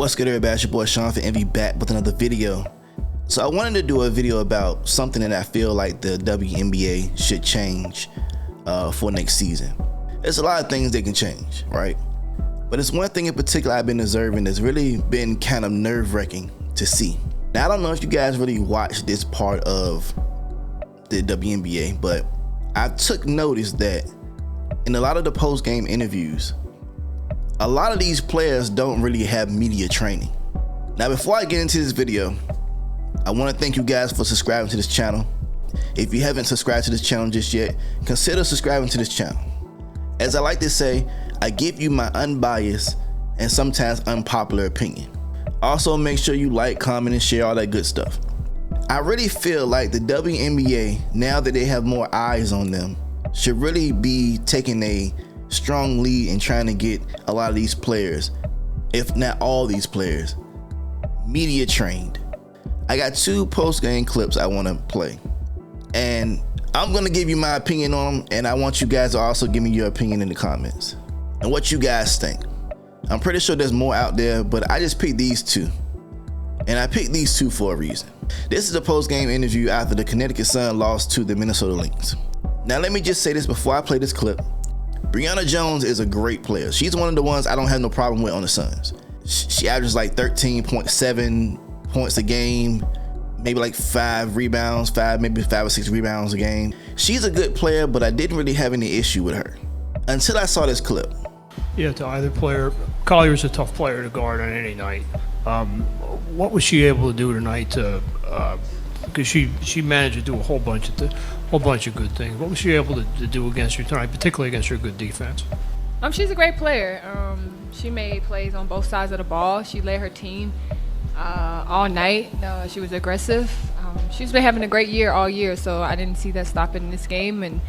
What's good, everybody? It's your boy ShawnFromNVY back with another video. So I wanted to do a video about something that I feel like the WNBA should change for next season. There's a lot of things they can change, right? But it's one thing in particular I've been observing that's really been kind of nerve-wracking to see. Now, I don't know if you guys really watched this part of the WNBA, but I took notice that in a lot of the post-game interviews, a lot of these players don't really have media training. Now, before I get into this video, I want to thank you guys for subscribing to this channel. If you haven't subscribed to this channel just yet, consider subscribing to this channel. As I like to say, I give you my unbiased and sometimes unpopular opinion. Also, make sure you like, comment, and share all that good stuff. I really feel like the WNBA, now that they have more eyes on them, should really be taking a strong lead in trying to get a lot of these players, if not all these players, media trained. I got two post-game clips I want to play, and I'm going to give you my opinion on them, and I want you guys to also give me your opinion in the comments and what you guys think. I'm pretty sure there's more out there, but I just picked these two, and I picked these two for a reason. This is a post-game interview after the Connecticut Sun lost to the Minnesota Lynx. Now, let me just say this before I play this clip. Brianna Jones is a great player. She's one of the ones I don't have no problem with on the Suns. She averages like 13.7 points a game, maybe like 5 rebounds, maybe 5 or 6 rebounds a game. She's a good player, but I didn't really have any issue with her until I saw this clip. Yeah, to either player, Collier's a tough player to guard on any night. What was she able to do tonight to? Because she managed to do a whole bunch of good things. What was she able to do against you tonight, particularly against your good defense? She's a great player. She made plays on both sides of the ball. She led her team all night. She was aggressive. She's been having a great year all year, so I didn't see that stopping in this game. And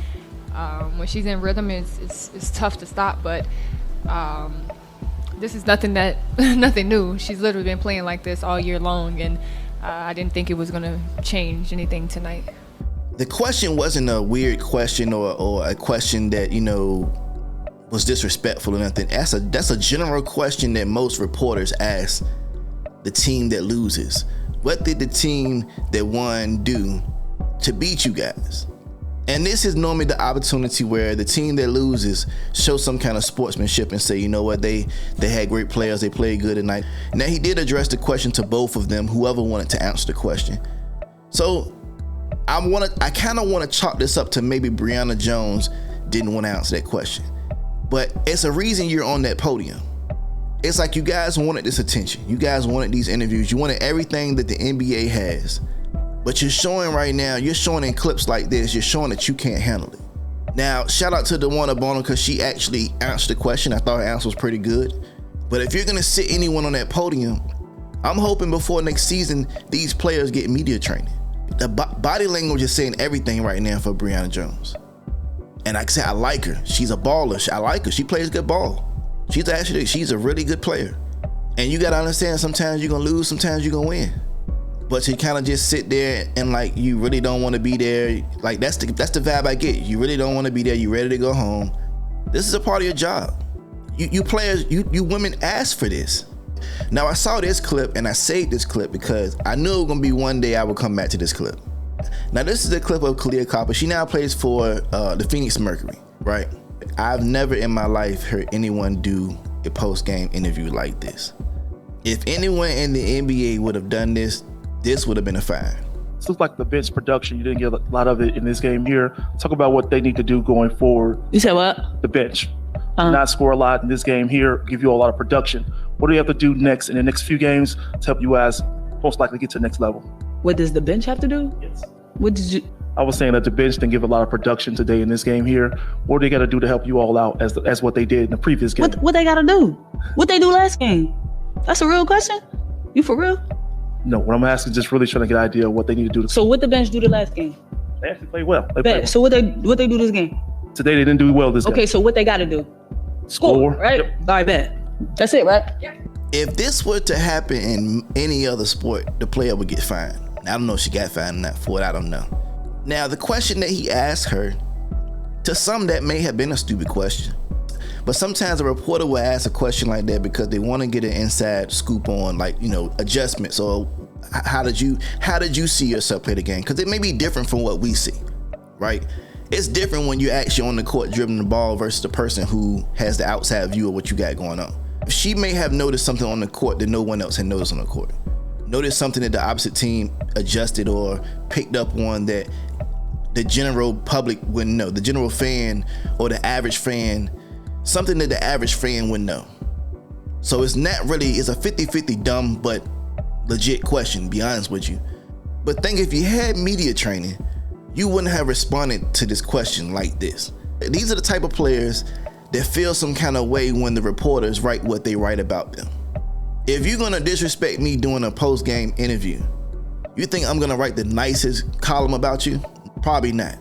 when she's in rhythm, it's tough to stop. But this is nothing new. She's literally been playing like this all year long, and I didn't think it was going to change anything tonight. The question wasn't a weird question or a question that, you know, was disrespectful or nothing. That's a general question that most reporters ask the team that loses. What did the team that won do to beat you guys? And this is normally the opportunity where the team that loses show some kind of sportsmanship and say, you know what, they had great players, they played good tonight. Now, he did address the question to both of them, whoever wanted to answer the question. So I kind of want to chalk this up to maybe Brianna Jones didn't want to answer that question. But it's a reason you're on that podium. It's like you guys wanted this attention. You guys wanted these interviews. You wanted everything that the NBA has. But you're showing right now, you're showing in clips like this, you're showing that you can't handle it. Now, shout out to DeWanna Bonham because she actually answered the question. I thought her answer was pretty good. But if you're going to sit anyone on that podium, I'm hoping before next season, these players get media training. The body language is saying everything right now for Brianna Jones. And like I said, I like her. She's a baller. I like her. She plays good ball. She's a really good player. And you got to understand, sometimes you're going to lose, sometimes you're going to win. But to kind of just sit there and like you really don't want to be there, like that's the vibe I get. You really don't want to be there. You ready to go home. This is a part of your job. You players, you women asked for this. Now, I saw this clip and I saved this clip because I knew it was gonna be one day I would come back to this clip. Now, this is a clip of Kahleah Copper. She now plays for the Phoenix Mercury, right? I've never in my life heard anyone do a post-game interview like this. If anyone in the NBA would have done this would have been a fine. This looks like the bench production. You didn't get a lot of it in this game here. Talk about what they need to do going forward. You said what? The bench. Not score a lot in this game here, give you a lot of production. What do you have to do next in the next few games to help you guys most likely get to the next level? What does the bench have to do? Yes. What did you? I was saying that the bench didn't give a lot of production today in this game here. What do they got to do to help you all out as what they did in the previous game? What they got to do? What they do last game? That's a real question? You for real? No, what I'm asking is just really trying to get an idea of what they need to do. So what the bench do the last game? They actually played well. They played well. So what they do this game? Today they didn't do well this game. Okay, so what they got to do? Score, right? Yep. All right, bet. That's it, right? Yeah. If this were to happen in any other sport, the player would get fined. I don't know if she got fined or not for it. I don't know. Now, the question that he asked her, to some that may have been a stupid question, But sometimes a reporter will ask a question like that because they want to get an inside scoop on, like, you know, adjustments, or how did you see yourself play the game? Because it may be different from what we see, right? It's different when you're actually on the court dribbling the ball versus the person who has the outside view of what you got going on. She may have noticed something on the court that no one else had noticed on the court. Noticed something that the opposite team adjusted or picked up on that the general public wouldn't know. The general fan or the average fan, something that the average fan wouldn't know. So it's a 50-50 dumb but legit question, to be honest with you. But think if you had media training, you wouldn't have responded to this question like this. These are the type of players that feel some kind of way when the reporters write what they write about them. If you're gonna disrespect me doing a post-game interview, you think I'm gonna write the nicest column about you? Probably not.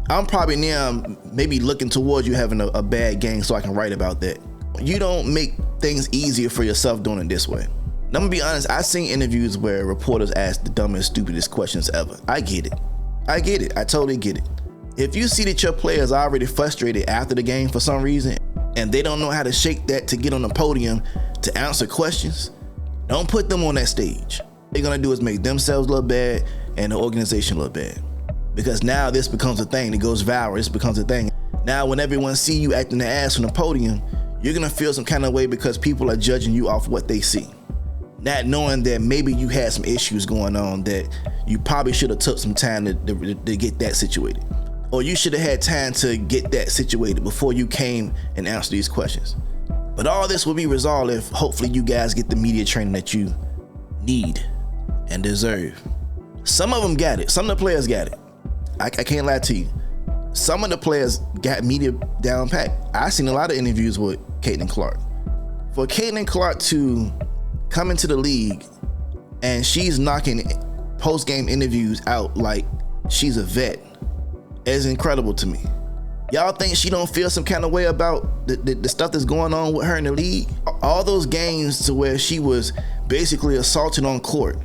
I'm probably now maybe looking towards you having a bad game so I can write about that. You don't make things easier for yourself doing it this way. And I'm gonna be honest, I've seen interviews where reporters ask the dumbest, stupidest questions ever. I get it. I totally get it. If you see that your players are already frustrated after the game for some reason, and they don't know how to shake that to get on the podium to answer questions, don't put them on that stage. They're gonna do is make themselves look bad and the organization look bad. Because now this becomes a thing, it goes viral, this becomes a thing. Now when everyone see you acting the ass on the podium, you're gonna feel some kind of way because people are judging you off what they see. Not knowing that maybe you had some issues going on that you probably should have took some time to get that situated. Or you should have had time to get that situated before you came and answered these questions. But all this will be resolved if hopefully you guys get the media training that you need and deserve. Some of them got it. Some of the players got it. I can't lie to you. Some of the players got media down pat. I've seen a lot of interviews with Caitlin Clark. For Caitlin Clark to come into the league and she's knocking post-game interviews out like she's a vet is incredible to me. Y'all think she don't feel some kind of way about the stuff that's going on with her in the league? All those games to where she was basically assaulted on court,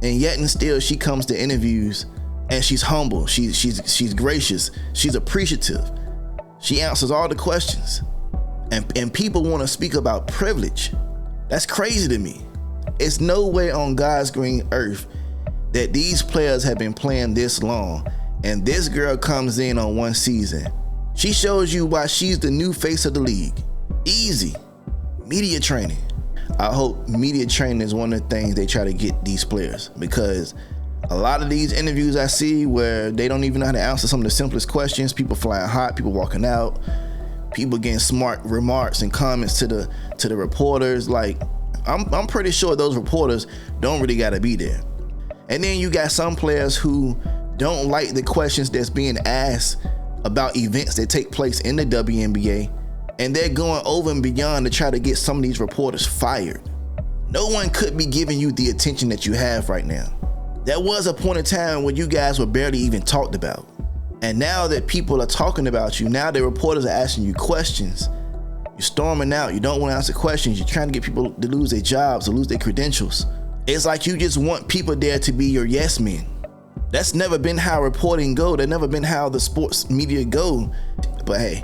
and yet and still she comes to interviews and she's humble, she's gracious, she's appreciative, she answers all the questions, and people want to speak about privilege. That's crazy to me. It's no way on God's green earth that these players have been playing this long and this girl comes in on one season. She shows you why she's the new face of the league. Easy. Media training. I hope media training is one of the things they try to get these players, because a lot of these interviews I see where they don't even know how to answer some of the simplest questions, people flying hot, people walking out, people getting smart remarks and comments to the reporters. Like, I'm pretty sure those reporters don't really gotta be there. And then you got some players who don't like the questions that's being asked about events that take place in the WNBA, and they're going over and beyond to try to get some of these reporters fired. No one could be giving you the attention that you have right now. There was a point in time when you guys were barely even talked about. And now that people are talking about you, now the reporters are asking you questions, you're storming out, you don't want to answer questions, you're trying to get people to lose their jobs or lose their credentials. It's like you just want people there to be your yes men. That's never been how reporting go. That's never been how the sports media go. But hey,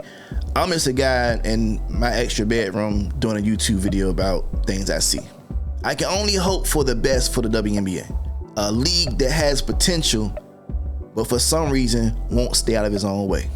I'm just a guy in my extra bedroom doing a YouTube video about things I see. I can only hope for the best for the WNBA. A league that has potential, but for some reason won't stay out of its own way.